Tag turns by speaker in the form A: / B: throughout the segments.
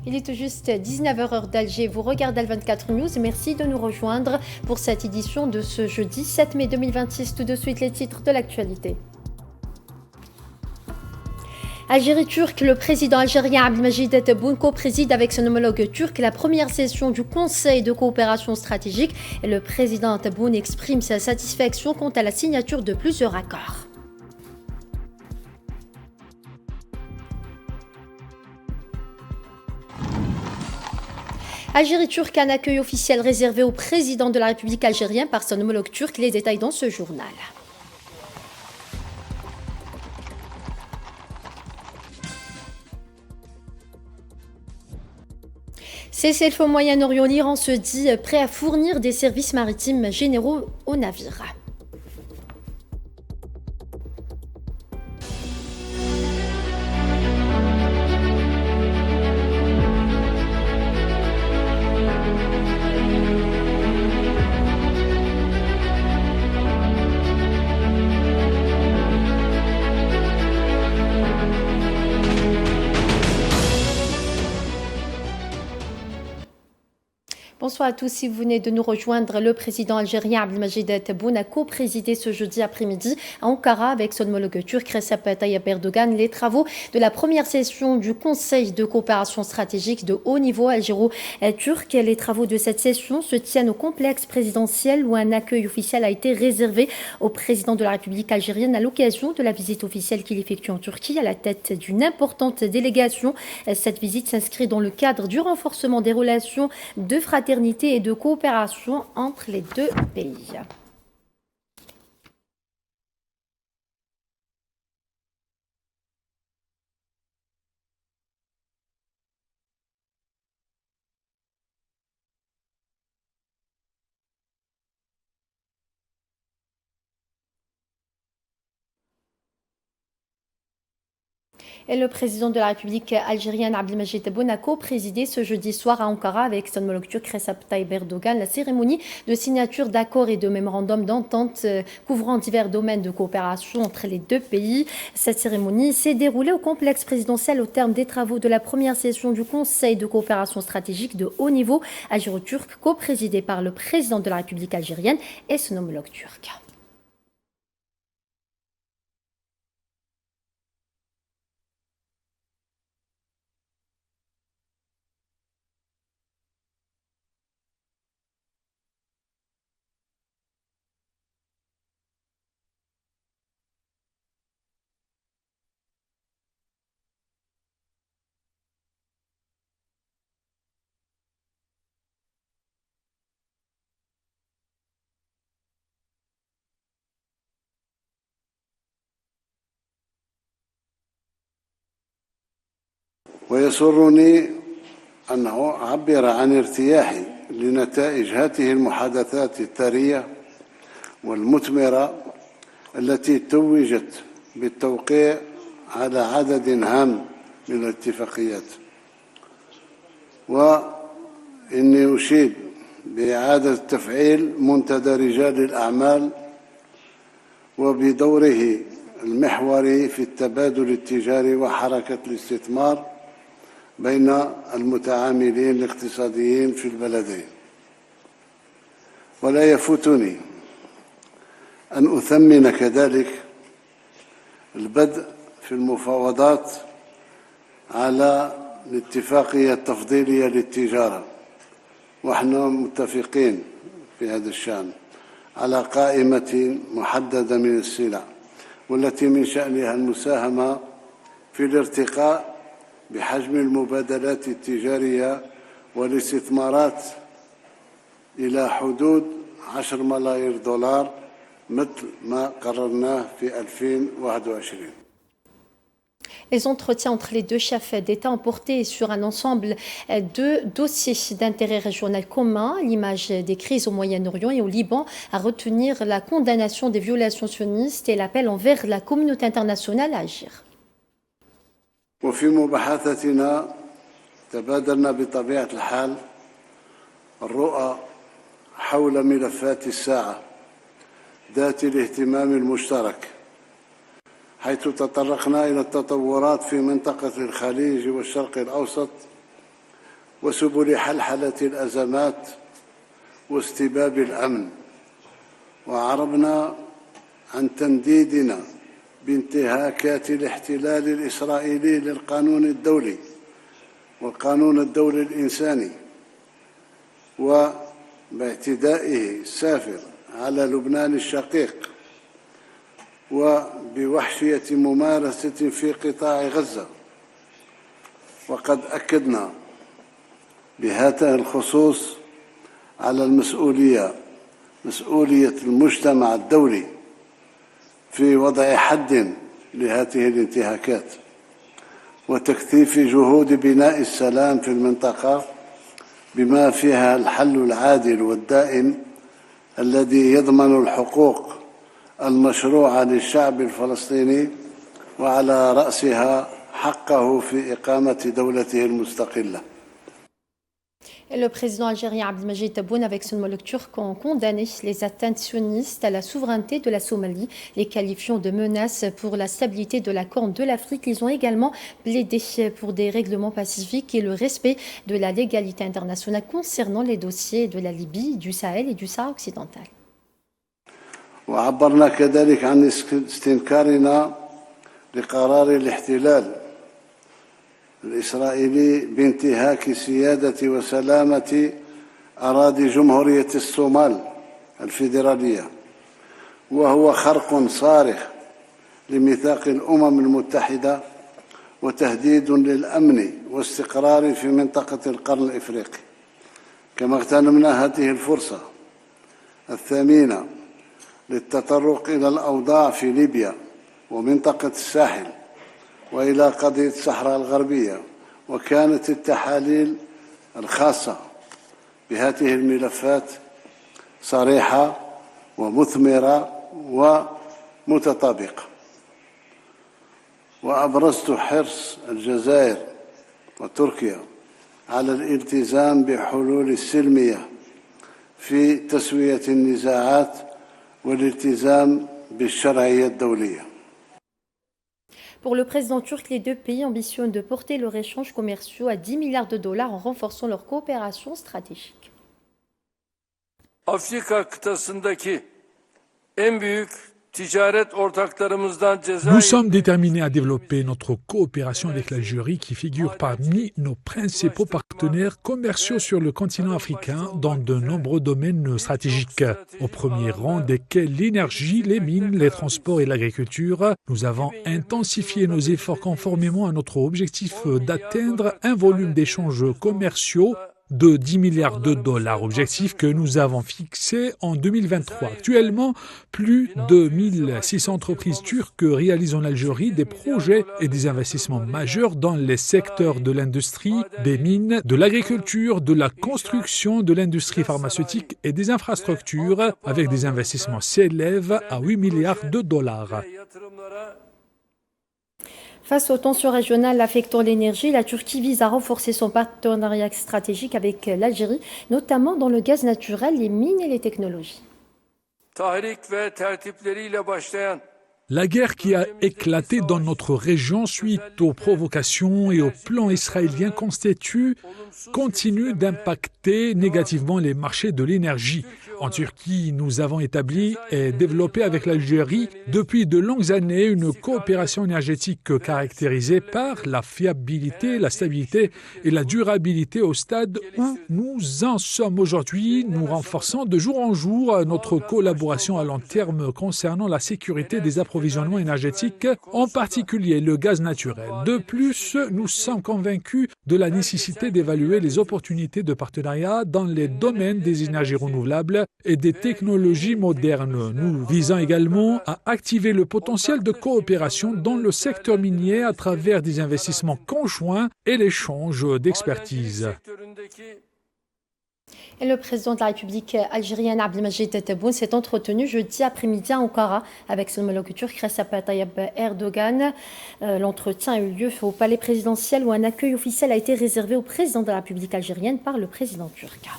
A: Il est tout juste 19h heure d'Alger. Vous regardez le 24 News. Merci de nous rejoindre pour cette édition de ce jeudi 7 mai 2026. Tout de suite, les titres de l'actualité. Algérie turque, le président algérien Abdelmajid Tebboune co-préside avec son homologue turc la première session du Conseil de coopération stratégique. Et le président Tebboune exprime sa satisfaction quant à la signature de plusieurs accords. Algérie turque, un accueil officiel réservé au président de la République algérienne par son homologue turc. Les détails dans ce journal. Cessez-le-feu au Moyen-Orient, l'Iran se dit prêt à fournir des services maritimes généraux aux navires. Bonsoir à tous, si vous venez de nous rejoindre, le président algérien Abdelmajid Tebboune a co-présidé ce jeudi après-midi à Ankara avec son homologue turc Recep Tayyip Erdogan les travaux de la première session du Conseil de coopération stratégique de haut niveau algéro-turc. Les travaux de cette session se tiennent au complexe présidentiel où un accueil officiel a été réservé au président de la République algérienne à l'occasion de la visite officielle qu'il effectue en Turquie à la tête d'une importante délégation. Cette visite s'inscrit dans le cadre du renforcement des relations de fraternité et de coopération entre les deux pays. Et le président de la République algérienne Abdelmajid Tebboune a co-présidé ce jeudi soir à Ankara avec son homologue turc Recep Tayyip Erdogan la cérémonie de signature d'accords et de mémorandums d'entente couvrant divers domaines de coopération entre les deux pays. Cette cérémonie s'est déroulée au complexe présidentiel au terme des travaux de la première session du Conseil de coopération stratégique de haut niveau algéro-turc co-présidé par le président de la République algérienne et son homologue turc.
B: ويسرني أن أعبر عن ارتياحي لنتائج هذه المحادثات الثرية والمثمرة التي توجت بالتوقيع على عدد هام من الاتفاقيات. وإني أشيد بإعادة تفعيل منتدى رجال الأعمال وبدوره المحوري في التبادل التجاري وحركة الاستثمار بين المتعاملين الاقتصاديين في البلدين. ولا يفوتني أن أثمن كذلك البدء في المفاوضات على الاتفاقية التفضيلية للتجارة، ونحن متفقين في هذا الشأن على قائمة محددة من السلع والتي من شأنها المساهمة في الارتقاء بحجم المبادلات التجارية والاستثمارات إلى حدود 10 ملايير دولار مثل ما قررناه في 2021.
A: Les entretiens entre les deux chefs d'État ont porté sur un ensemble de dossiers d'intérêt régional commun, l'image des crises au Moyen-Orient et au Liban, à retenir la condamnation des violations sionistes et l'appel envers la communauté internationale à agir.
B: وفي مباحثتنا تبادلنا بطبيعة الحال الرؤى حول ملفات الساعة ذات الاهتمام المشترك، حيث تطرقنا إلى التطورات في منطقة الخليج والشرق الأوسط وسبل حلحلة الأزمات واستباب الأمن، وعربنا عن تنديدنا بانتهاكات الاحتلال الإسرائيلي للقانون الدولي والقانون الدولي الإنساني، وباعتدائه السافر على لبنان الشقيق، وبوحشية ممارسة في قطاع غزة. وقد أكدنا بهذا الخصوص على مسؤولية المجتمع الدولي في وضع حد لهذه الانتهاكات وتكثيف جهود بناء السلام في المنطقة بما فيها الحل العادل والدائم الذي يضمن الحقوق المشروعة للشعب الفلسطيني وعلى رأسها حقه في إقامة دولته المستقلة.
A: Et le président algérien Abdelmadjid Tebboune, avec son homologue turc, ont condamné les atteintes sionistes à la souveraineté de la Somalie, les qualifiant de menaces pour la stabilité de la Corne de l'Afrique. Ils ont également plaidé pour des règlements pacifiques et le respect de la légalité internationale concernant les dossiers de la Libye, du Sahel et du Sahara occidental.
B: وعبرنا كذلك عن استنكارنا لقرار الاحتلال الإسرائيلي بانتهاك سيادة وسلامة أراضي جمهورية الصومال الفيدرالية، وهو خرق صارخ لميثاق الأمم المتحدة وتهديد للأمن والاستقرار في منطقة القرن الإفريقي. كما اغتنمنا هذه الفرصة الثمينة للتطرق إلى الأوضاع في ليبيا ومنطقة الساحل وإلى قضية الصحراء الغربية، وكانت التحاليل الخاصة بهذه الملفات صريحة ومثمرة ومتطابقة. وأبرزت حرص الجزائر وتركيا على الالتزام بحلول سلمية في تسوية النزاعات والالتزام بالشرعية الدولية.
A: Pour le président turc, les deux pays ambitionnent de porter leurs échanges commerciaux à 10 milliards de dollars en renforçant leur coopération stratégique.
C: Afrika kıtasındaki en büyük ticaret ortaklarımızdan
D: Nous sommes déterminés à développer notre coopération avec l'Algérie qui figure parmi nos principaux partenaires commerciaux sur le continent africain dans de nombreux domaines stratégiques, au premier rang desquels l'énergie, les mines, les transports et l'agriculture. Nous avons intensifié nos efforts conformément à notre objectif d'atteindre un volume d'échanges commerciaux de 10 milliards de dollars, objectif que nous avons fixé en 2023. Actuellement, plus de 1600 entreprises turques réalisent en Algérie des projets et des investissements majeurs dans les secteurs de l'industrie, des mines, de l'agriculture, de la construction, de l'industrie pharmaceutique et des infrastructures, avec des investissements s'élèvent à 8 milliards de dollars.
A: Face aux tensions régionales affectant l'énergie, la Turquie vise à renforcer son partenariat stratégique avec l'Algérie, notamment dans le gaz naturel, les mines et les technologies.
D: La guerre qui a éclaté dans notre région suite aux provocations et aux plans israéliens continue d'impacter négativement les marchés de l'énergie. En Turquie, nous avons établi et développé avec l'Algérie depuis de longues années une coopération énergétique caractérisée par la fiabilité, la stabilité et la durabilité au stade où nous en sommes aujourd'hui. Nous renforçons de jour en jour notre collaboration à long terme concernant la sécurité des approvisionnements énergétiques, en particulier le gaz naturel. De plus, nous sommes convaincus de la nécessité d'évaluer les opportunités de partenariat dans les domaines des énergies renouvelables et des technologies modernes. Nous visons également à activer le potentiel de coopération dans le secteur minier à travers des investissements conjoints et l'échange d'expertise.
A: Et le président de la République algérienne Abdelmadjid Tebboune s'est entretenu jeudi après-midi à Ankara avec son homologue turc Recep Tayyip Erdogan. L'entretien a eu lieu au palais présidentiel où un accueil officiel a été réservé au président de la République algérienne par le président turc.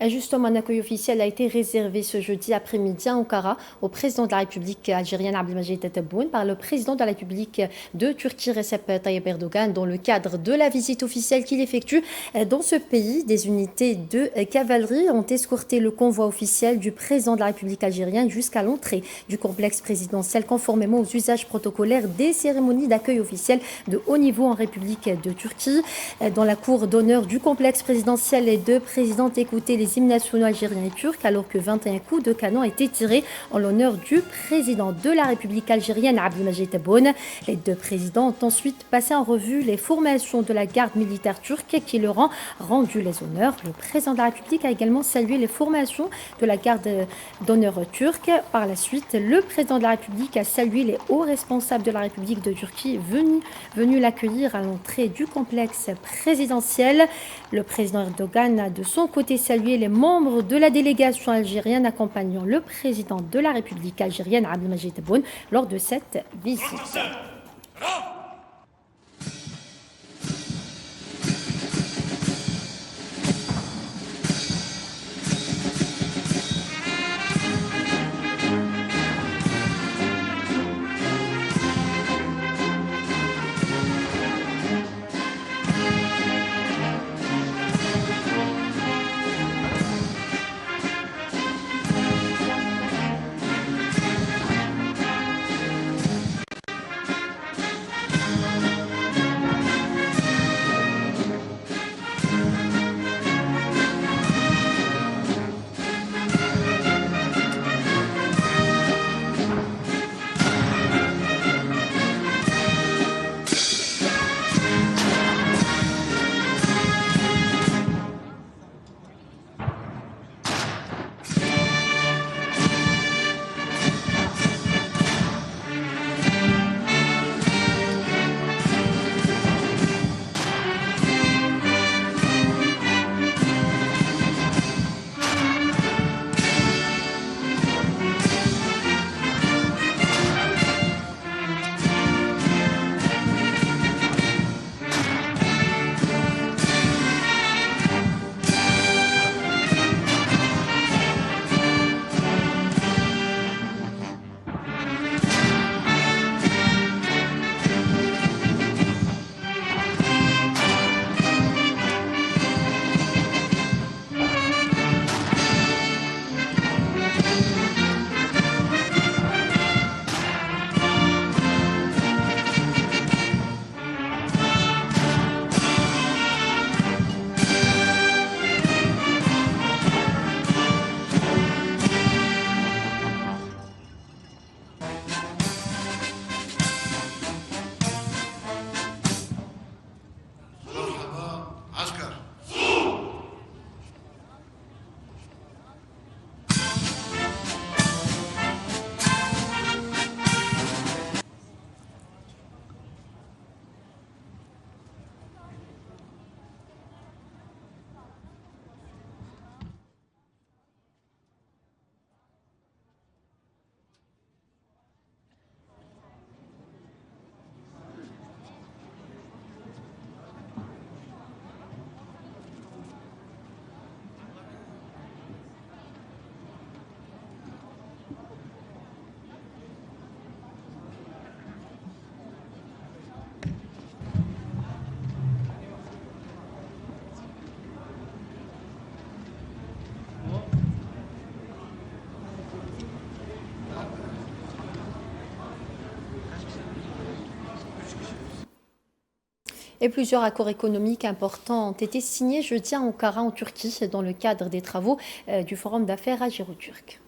A: Justement, un accueil officiel a été réservé ce jeudi après-midi à Ankara au président de la République algérienne Abdelmadjid Tebboune par le président de la République de Turquie Recep Tayyip Erdogan dans le cadre de la visite officielle qu'il effectue dans ce pays. Des unités de cavalerie ont escorté le convoi officiel du président de la République algérienne jusqu'à l'entrée du complexe présidentiel conformément aux usages protocolaires des cérémonies d'accueil officiel de haut niveau en République de Turquie. Dans la cour d'honneur du complexe présidentiel, les deux présidents écoutaient les hymnes nationaux algériens et turcs alors que 21 coups de canon étaient tirés en l'honneur du président de la République algérienne Abdelmadjid Tebboune. Les deux présidents ont ensuite passé en revue les formations de la garde militaire turque qui leur ont rendu les honneurs. Le président de la République a également salué les formations de la garde d'honneur turque. Par la suite, le président de la République a salué les hauts responsables de la République de Turquie venus l'accueillir à l'entrée du complexe présidentiel. Le président Erdogan a de son côté salué les membres de la délégation algérienne accompagnant le président de la République algérienne Abdelmadjid Tebboune lors de cette visite. Et plusieurs accords économiques importants ont été signés jeudi à Ankara en Turquie dans le cadre des travaux du Forum d'affaires algéro-turc.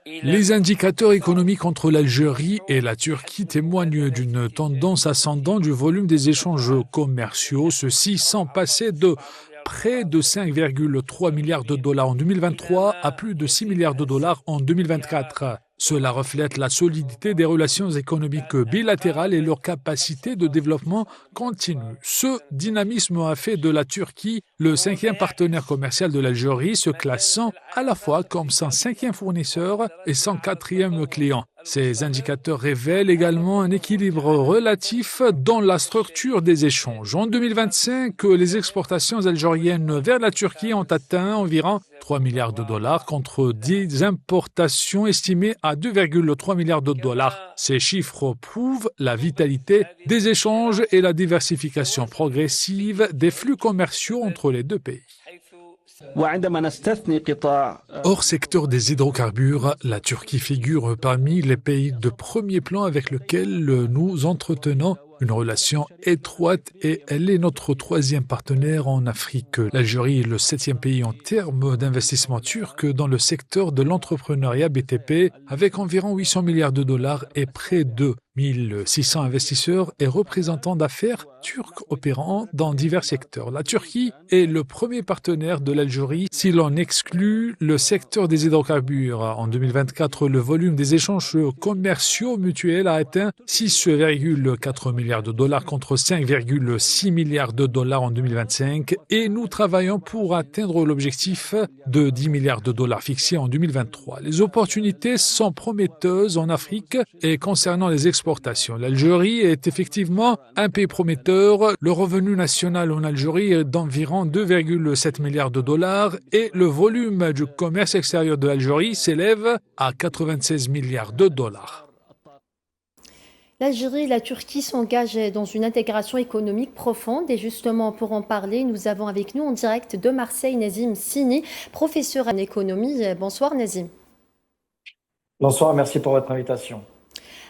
D: Les indicateurs économiques entre l'Algérie et la Turquie témoignent d'une tendance ascendante du volume des échanges commerciaux, ceci sans passer de près de 5,3 milliards de dollars en 2023 à plus de 6 milliards de dollars en 2024. Cela reflète la solidité des relations économiques bilatérales et leur capacité de développement continu. Ce dynamisme a fait de la Turquie le 5e partenaire commercial de l'Algérie, se classant à la fois comme son 5e fournisseur et son 4e client. Ces indicateurs révèlent également un équilibre relatif dans la structure des échanges. En 2025, les exportations algériennes vers la Turquie ont atteint environ 3 milliards de dollars contre 10 importations estimées à 2,3 milliards de dollars. Ces chiffres prouvent la vitalité des échanges et la diversification progressive des flux commerciaux entre les deux pays. Hors secteur des hydrocarbures, la Turquie figure parmi les pays de premier plan avec lesquels nous entretenons une relation étroite et elle est notre 3e partenaire en Afrique. L'Algérie est le 7e pays en termes d'investissement turc dans le secteur de l'entrepreneuriat BTP avec environ 800 milliards de dollars et près de 1600 investisseurs et représentants d'affaires turcs opérant dans divers secteurs. La Turquie est le premier partenaire de l'Algérie si l'on exclut le secteur des hydrocarbures. En 2024, le volume des échanges commerciaux mutuels a atteint 6,4 milliards de dollars contre 5,6 milliards de dollars en 2025 et nous travaillons pour atteindre l'objectif de 10 milliards de dollars fixé en 2023. Les opportunités sont prometteuses en Afrique et concernant les exportations, l'Algérie est effectivement un pays prometteur. Le revenu national en Algérie est d'environ 2,7 milliards de dollars et le volume du commerce extérieur de l'Algérie s'élève à 96 milliards de dollars.
A: L'Algérie et la Turquie s'engagent dans une intégration économique profonde et justement pour en parler, nous avons avec nous en direct de Marseille Nazim Sini, professeur en économie. Bonsoir Nazim.
E: Bonsoir, merci pour votre invitation.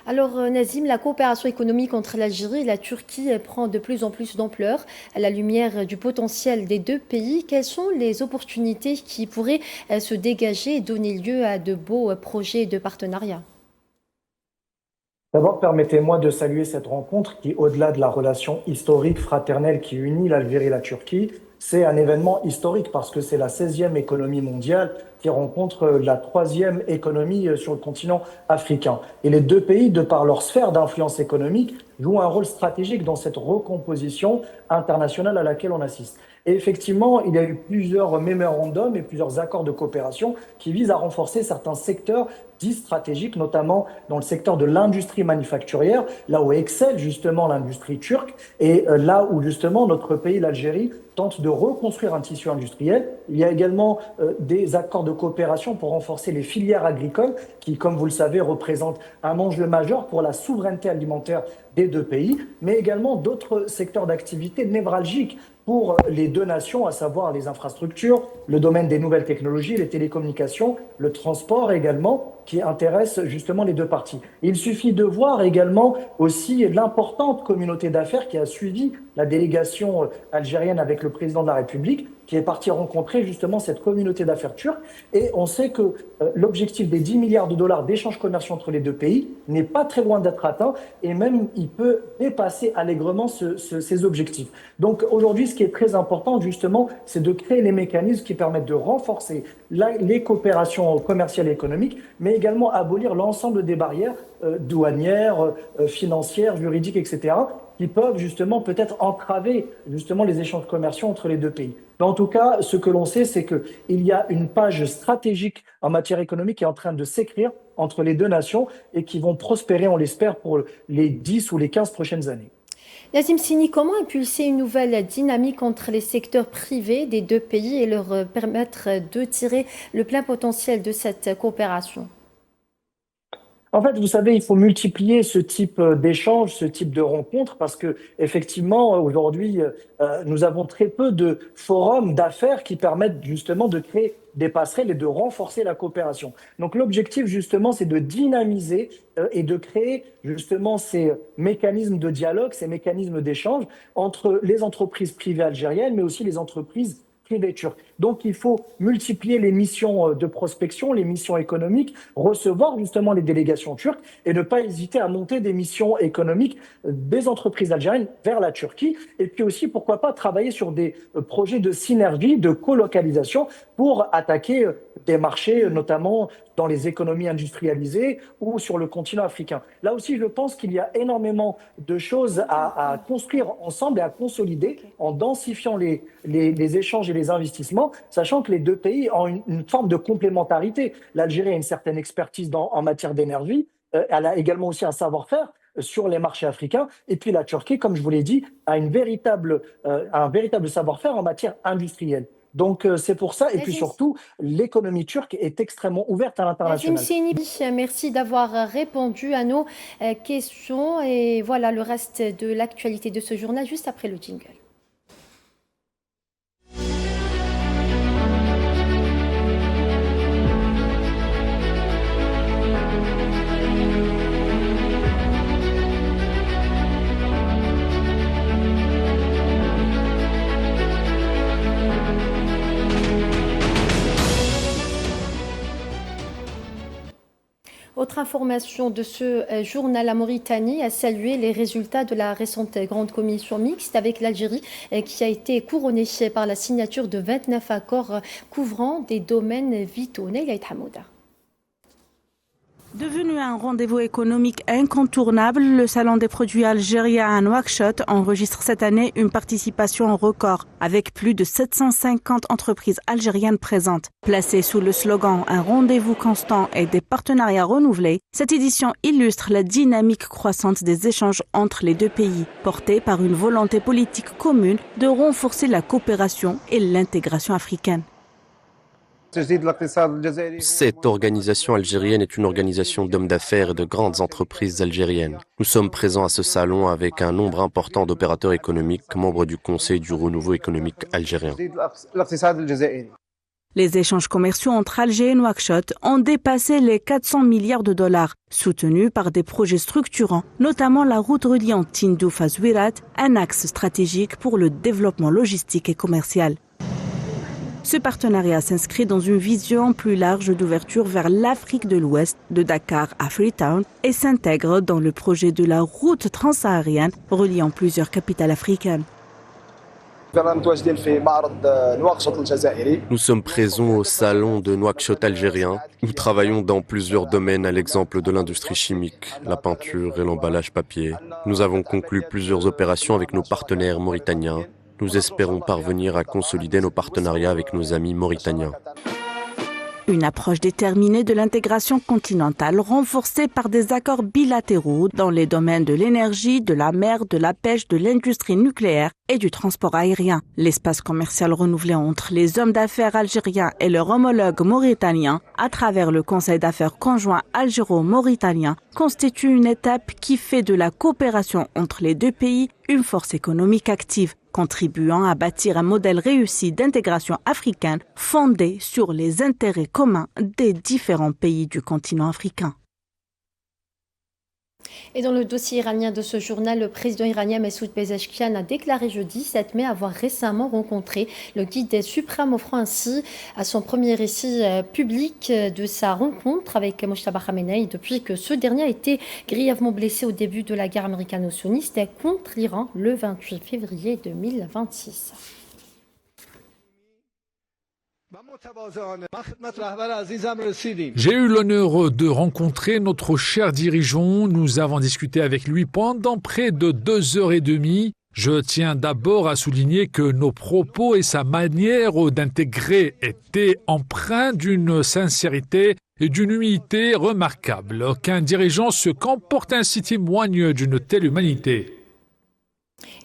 A: Alors Nazim, la coopération économique entre l'Algérie et la Turquie prend de plus en plus d'ampleur à la lumière du potentiel des deux pays. Quelles sont les opportunités qui pourraient se dégager et donner lieu à de beaux projets de partenariat ?
E: D'abord, permettez-moi de saluer cette rencontre qui, au-delà de la relation historique, fraternelle qui unit l'Algérie et la Turquie, c'est un événement historique parce que c'est la 16e économie mondiale qui rencontre la 3e économie sur le continent africain. Et les deux pays, de par leur sphère d'influence économique, jouent un rôle stratégique dans cette recomposition internationale à laquelle on assiste. Et effectivement, il y a eu plusieurs mémorandums et plusieurs accords de coopération qui visent à renforcer certains secteurs dits stratégiques, notamment dans le secteur de l'industrie manufacturière, là où excelle justement l'industrie turque et là où justement notre pays, l'Algérie, tente de reconstruire un tissu industriel. Il y a également des accords de coopération pour renforcer les filières agricoles qui, comme vous le savez, représentent un enjeu majeur pour la souveraineté alimentaire des deux pays, mais également d'autres secteurs d'activité névralgiques pour les deux nations, à savoir les infrastructures, le domaine des nouvelles technologies, les télécommunications, le transport également, qui intéresse justement les deux parties. Il suffit de voir également aussi l'importante communauté d'affaires qui a suivi la délégation algérienne avec le président de la République, qui est parti rencontrer justement cette communauté d'affaires turque. Et on sait que l'objectif des 10 milliards de dollars d'échanges commerciaux entre les deux pays n'est pas très loin d'être atteint et même il peut dépasser allègrement ces objectifs. Donc aujourd'hui, ce qui est très important justement, c'est de créer les mécanismes qui permettent de renforcer les coopérations commerciales et économiques, mais également abolir l'ensemble des barrières douanières, financières, juridiques, etc., qui peuvent justement peut-être entraver justement les échanges commerciaux entre les deux pays. Mais en tout cas, ce que l'on sait, c'est qu'il y a une page stratégique en matière économique qui est en train de s'écrire entre les deux nations et qui vont prospérer, on l'espère, pour les 10 ou les 15 prochaines années.
A: Nazim Sini, comment impulser une nouvelle dynamique entre les secteurs privés des deux pays et leur permettre de tirer le plein potentiel de cette coopération ?
E: En fait, vous savez, il faut multiplier ce type d'échanges, ce type de rencontres, parce que effectivement, aujourd'hui, nous avons très peu de forums d'affaires qui permettent justement de créer des passerelles et de renforcer la coopération. Donc l'objectif justement, c'est de dynamiser et de créer justement ces mécanismes de dialogue, ces mécanismes d'échange entre les entreprises privées algériennes, mais aussi les entreprises privées turques. Donc, il faut multiplier les missions de prospection, les missions économiques, recevoir justement les délégations turques et ne pas hésiter à monter des missions économiques des entreprises algériennes vers la Turquie. Et puis aussi, pourquoi pas, travailler sur des projets de synergie, de colocalisation pour attaquer des marchés, notamment dans les économies industrialisées ou sur le continent africain. Là aussi, je pense qu'il y a énormément de choses à construire ensemble et à consolider en densifiant les échanges et les investissements, sachant que les deux pays ont une forme de complémentarité. L'Algérie a une certaine expertise en matière d'énergie, elle a également aussi un savoir-faire sur les marchés africains. Et puis la Turquie, comme je vous l'ai dit, a un véritable savoir-faire en matière industrielle. Donc c'est pour ça. Et puis surtout, l'économie turque est extrêmement ouverte à l'international.
A: Merci d'avoir répondu à nos questions. Et voilà le reste de l'actualité de ce journal juste après le jingle. Autre information de ce journal, la Mauritanie a salué les résultats de la récente grande commission mixte avec l'Algérie qui a été couronnée par la signature de 29 accords couvrant des domaines vitaux. Neyla Hamouda.
F: Devenu un rendez-vous économique incontournable, le Salon des produits algériens à Nouakchott enregistre cette année une participation record, avec plus de 750 entreprises algériennes présentes. Placée sous le slogan « Un rendez-vous constant et des partenariats renouvelés », cette édition illustre la dynamique croissante des échanges entre les deux pays, portée par une volonté politique commune de renforcer la coopération et l'intégration africaine.
G: Cette organisation algérienne est une organisation d'hommes d'affaires et de grandes entreprises algériennes. Nous sommes présents à ce salon avec un nombre important d'opérateurs économiques, membres du Conseil du renouveau économique algérien.
F: Les échanges commerciaux entre Alger et Nouakchott ont dépassé les 400 milliards de dollars, soutenus par des projets structurants, notamment la route reliant Tindouf à Zouirat, un axe stratégique pour le développement logistique et commercial. Ce partenariat s'inscrit dans une vision plus large d'ouverture vers l'Afrique de l'Ouest, de Dakar à Freetown, et s'intègre dans le projet de la route transsaharienne reliant plusieurs capitales africaines.
G: Nous sommes présents au salon de Nouakchott algérien. Nous travaillons dans plusieurs domaines, à l'exemple de l'industrie chimique, la peinture et l'emballage papier. Nous avons conclu plusieurs opérations avec nos partenaires mauritaniens. Nous espérons parvenir à consolider nos partenariats avec nos amis mauritaniens.
F: Une approche déterminée de l'intégration continentale renforcée par des accords bilatéraux dans les domaines de l'énergie, de la mer, de la pêche, de l'industrie nucléaire et du transport aérien. L'espace commercial renouvelé entre les hommes d'affaires algériens et leurs homologues mauritaniens à travers le Conseil d'affaires conjoint algéro-mauritanien constitue une étape qui fait de la coopération entre les deux pays une force économique active, contribuant à bâtir un modèle réussi d'intégration africaine fondé sur les intérêts communs des différents pays du continent africain.
A: Et dans le dossier iranien de ce journal, le président iranien Messoud Pezeshkian a déclaré jeudi 7 mai avoir récemment rencontré le guide suprême, offrant ainsi à son premier récit public de sa rencontre avec Mojtaba Khamenei depuis que ce dernier a été grièvement blessé au début de la guerre américano-sioniste contre l'Iran le 28 février 2026.
D: J'ai eu l'honneur de rencontrer notre cher dirigeant. Nous avons discuté avec lui pendant près de 2h30. Je tiens d'abord à souligner que nos propos et sa manière d'intégrer étaient empreints d'une sincérité et d'une humilité remarquables. Qu'un dirigeant se comporte ainsi témoigne d'une telle humanité.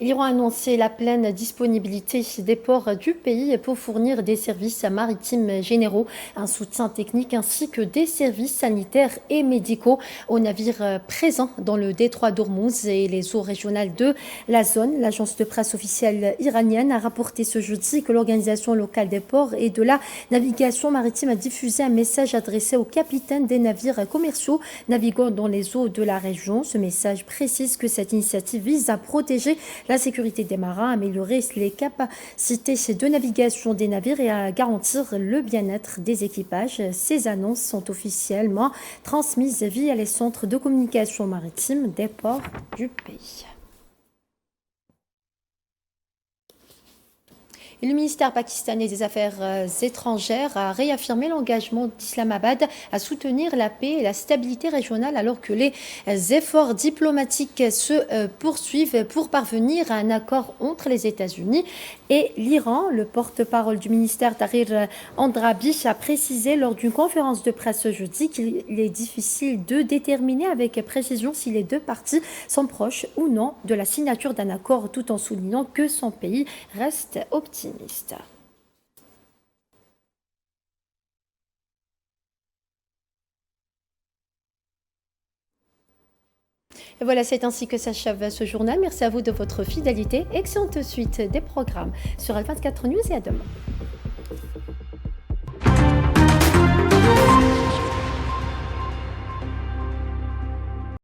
A: L'Iran a annoncé la pleine disponibilité des ports du pays pour fournir des services maritimes généraux, un soutien technique ainsi que des services sanitaires et médicaux aux navires présents dans le détroit d'Ormuz et les eaux régionales de la zone. L'agence de presse officielle iranienne a rapporté ce jeudi que l'organisation locale des ports et de la navigation maritime a diffusé un message adressé aux capitaines des navires commerciaux naviguant dans les eaux de la région. Ce message précise que cette initiative vise à protéger la sécurité des marins, améliorer les capacités de navigation des navires et à garantir le bien-être des équipages. Ces annonces sont officiellement transmises via les centres de communication maritime des ports du pays. Et le ministère pakistanais des Affaires étrangères a réaffirmé l'engagement d'Islamabad à soutenir la paix et la stabilité régionale alors que les efforts diplomatiques se poursuivent pour parvenir à un accord entre les États-Unis et l'Iran. Le porte-parole du ministère Tahir Andrabi a précisé lors d'une conférence de presse ce jeudi qu'il est difficile de déterminer avec précision si les deux parties sont proches ou non de la signature d'un accord, tout en soulignant que son pays reste optimiste. Et voilà, c'est ainsi que s'achève ce journal. Merci à vous de votre fidélité. Excellente suite des programmes sur Al24 News et à demain.